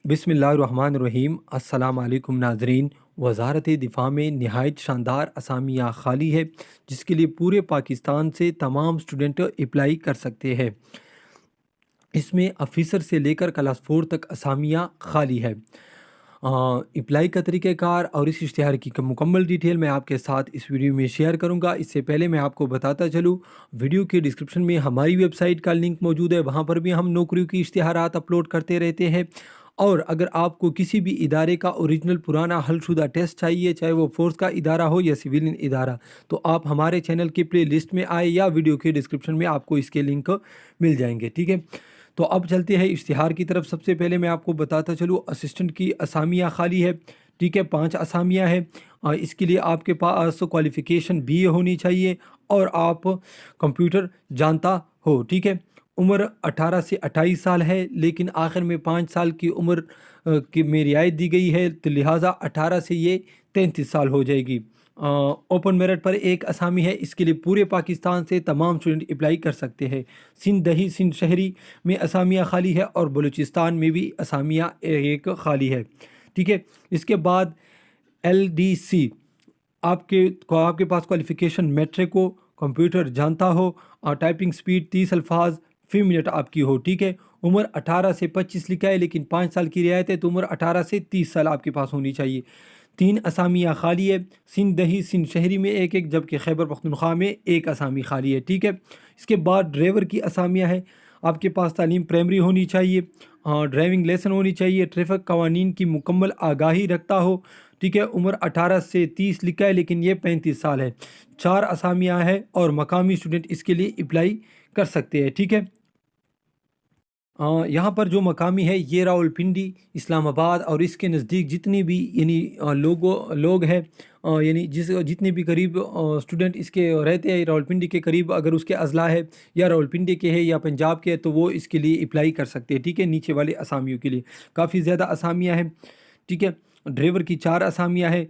بسم اللہ الرحمن الرحیم۔ السلام علیکم ناظرین۔ وزارت دفاع میں نہایت شاندار اسامیہ خالی ہے جس کے لیے پورے پاکستان سے تمام اسٹوڈنٹ اپلائی کر سکتے ہیں۔ اس میں آفیسر سے لے کر کلاس 4 تک اسامیہ خالی ہے۔ اپلائی کا طریقہ کار اور اس اشتہار کی مکمل ڈیٹیل میں آپ کے ساتھ اس ویڈیو میں شیئر کروں گا۔ اس سے پہلے میں آپ کو بتاتا چلوں، ویڈیو کے ڈسکرپشن میں ہماری ویب سائٹ کا لنک موجود ہے، وہاں پر بھی ہم نوکریوں کی اشتہارات اپلوڈ کرتے رہتے ہیں۔ اور اگر آپ کو کسی بھی ادارے کا اوریجنل پرانا حل شدہ ٹیسٹ چاہیے، چاہے وہ فورس کا ادارہ ہو یا سویلین ادارہ، تو آپ ہمارے چینل کی پلے لسٹ میں آئے یا ویڈیو کے ڈسکرپشن میں آپ کو اس کے لنک مل جائیں گے، ٹھیک ہے۔ تو اب چلتے ہیں اشتہار کی طرف۔ سب سے پہلے میں آپ کو بتاتا چلوں، اسسٹنٹ کی اسامیہ خالی ہے، ٹھیک ہے، 5 اسامیہ ہے۔ اس کے لیے آپ کے پاس کوالیفیکیشن BA ہونی چاہیے اور آپ کمپیوٹر جانتا ہو، ٹھیک ہے۔ عمر 18 سے 28 سال ہے، لیکن آخر میں 5 سال کی عمر میں رعایت دی گئی ہے، تو لہٰذا 18 سے یہ 33 سال ہو جائے گی۔ اوپن میرٹ پر ایک اسامی ہے، اس کے لیے پورے پاکستان سے تمام اسٹوڈنٹ اپلائی کر سکتے ہیں۔ سندھ دیہی، سندھ شہری میں اسامیہ خالی ہے اور بلوچستان میں بھی اسامیہ ایک خالی ہے، ٹھیک ہے۔ اس کے بعد LDC، آپ کے پاس کوالیفیکیشن میٹرک ہو، کمپیوٹر جانتا ہو اور ٹائپنگ سپیڈ 30 الفاظ فی منٹ آپ کی ہو، ٹھیک ہے۔ عمر 18 سے 25 لکھا ہے، لیکن 5 سال کی رعایت ہے، تو عمر 18 سے 30 سال آپ کے پاس ہونی چاہیے۔ 3 اسامیہ خالی ہے، سندھ دیہی، سندھ شہری میں ایک، جبکہ خیبر پختونخوا میں ایک اسامی خالی ہے، ٹھیک ہے۔ اس کے بعد ڈرائیور کی اسامیہ ہے، آپ کے پاس تعلیم پرائمری ہونی چاہیے، ڈرائیونگ لیسن ہونی چاہیے، ٹریفک قوانین کی مکمل آگاہی رکھتا ہو، ٹھیک ہے۔ عمر 18 سے 30 لکھا ہے، لیکن یہ 35 سال ہے۔ 4 اسامیہ ہے اور مقامی اسٹوڈنٹ اس کے لیے اپلائی کر سکتے ہیں، ٹھیک ہے۔ یہاں پر جو مقامی ہے یہ راولپنڈی، اسلام آباد اور اس کے نزدیک جتنے بھی لوگ ہیں، یعنی جتنے بھی قریب اسٹوڈنٹ اس کے رہتے ہیں راولپنڈی کے قریب، اگر اس کے اضلاع ہے یا راولپنڈی کے ہے یا پنجاب کے ہے، تو وہ اس کے لیے اپلائی کر سکتے ہیں، ٹھیک ہے۔ نیچے والے اسامیوں کے لیے کافی زیادہ اسامیاں ہیں، ٹھیک ہے۔ ڈرائیور کی 4 اسامیاں ہیں،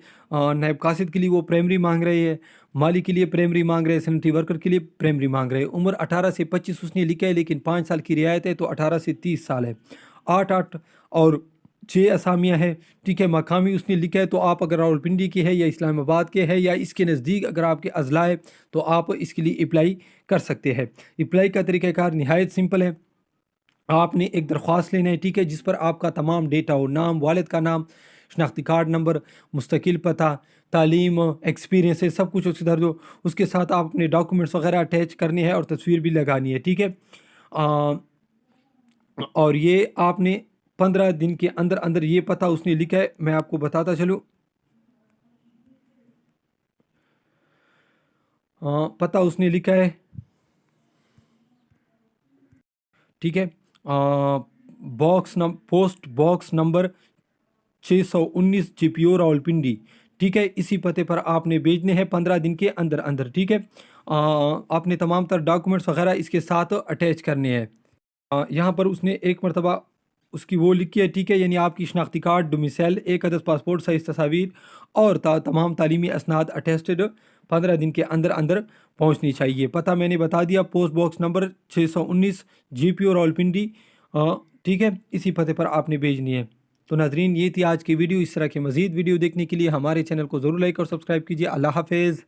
نائب قاصد کے لیے وہ پرائمری مانگ رہے ہیں، مالی کے لیے پرائمری مانگ رہے ہیں، سینیٹری ورکر کے لیے پرائمری مانگ رہے ہیں۔ عمر 18 سے 25 اس نے لکھا ہے، لیکن 5 سال کی رعایت ہے، تو 18 سے 30 سال ہے۔ 8 اور 6 اسامیاں ہیں، ٹھیک ہے۔ مقامی اس نے لکھا ہے، تو آپ اگر راولپنڈی کے ہے یا اسلام آباد کے ہے یا اس کے نزدیک اگر آپ کے اضلاع ہے، تو آپ اس کے لیے اپلائی کر سکتے ہیں۔ اپلائی کا طریقہ کار نہایت سمپل ہے۔ آپ نے ایک درخواست لینا ہے، ٹھیک ہے، جس پر آپ کا تمام ڈیٹا ہو، نام، والد کا نام، شناختی کارڈ نمبر، مستقل پتہ، تعلیم، ایکسپیرینس ہے، سب کچھ اس کے درج ہو۔ اس کے ساتھ آپ اپنے ڈاکومنٹس وغیرہ اٹیچ کرنے ہیں اور تصویر بھی لگانی ہے، ٹھیک ہے۔ اور یہ آپ نے 15 دن کے اندر اندر، یہ پتہ اس نے لکھا ہے، میں آپ کو بتاتا چلوں، پتہ اس نے لکھا ہے، ٹھیک ہے، post box number 619 GPO Rawalpindi, ٹھیک ہے۔ اسی پتے پر آپ نے بھیجنے ہیں 15 دن کے اندر اندر، ٹھیک ہے۔ آپ نے تمام تر ڈاکومنٹس وغیرہ اس کے ساتھ اٹیچ کرنے ہیں۔ یہاں پر اس نے ایک مرتبہ اس کی وہ لکھی ہے، ٹھیک ہے، یعنی آپ کی شناختی کارڈ، ڈومیسائل، 1 عدد پاسپورٹ سائز تصاویر اور تمام تعلیمی اسناد اٹیسٹڈ 15 دن کے اندر اندر پہنچنی چاہیے۔ پتہ میں نے بتا دیا، post box number 619 GPO Rawalpindi, ٹھیک ہے، اسی پتے پر آپ نے بھیجنی ہے۔ تو ناظرین، یہ تھی آج کی ویڈیو۔ اس طرح کے مزید ویڈیو دیکھنے کے لیے ہمارے چینل کو ضرور لائک اور سبسکرائب کیجیے۔ اللہ حافظ۔